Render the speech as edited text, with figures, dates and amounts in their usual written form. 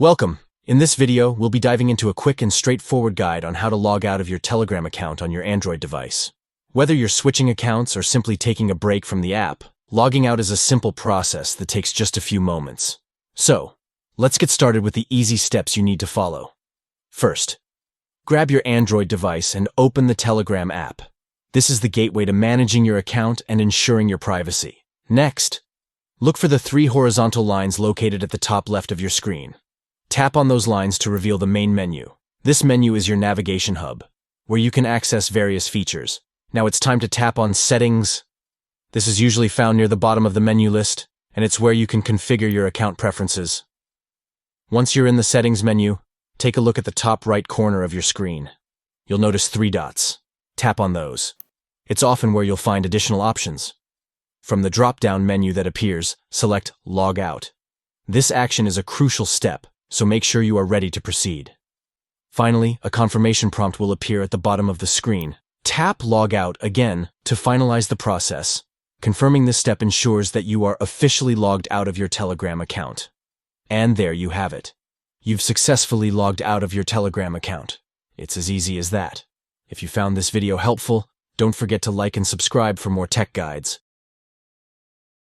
Welcome! In this video, we'll be diving into a quick and straightforward guide on how to log out of your Telegram account on your Android device. Whether you're switching accounts or simply taking a break from the app, logging out is a simple process that takes just a few moments. So, let's get started with the easy steps you need to follow. First, grab your Android device and open the Telegram app. This is the gateway to managing your account and ensuring your privacy. Next, look for the 3 horizontal lines located at the top left of your screen. Tap on those lines to reveal the main menu. This menu is your navigation hub, where you can access various features. Now it's time to tap on Settings. This is usually found near the bottom of the menu list, and it's where you can configure your account preferences. Once you're in the Settings menu, take a look at the top right corner of your screen. You'll notice 3 dots. Tap on those. It's often where you'll find additional options. From the drop-down menu that appears, select Log Out. This action is a crucial step, so make sure you are ready to proceed. Finally, a confirmation prompt will appear at the bottom of the screen. Tap Log Out again to finalize the process. Confirming this step ensures that you are officially logged out of your Telegram account. And there you have it. You've successfully logged out of your Telegram account. It's as easy as that. If you found this video helpful, don't forget to like and subscribe for more tech guides.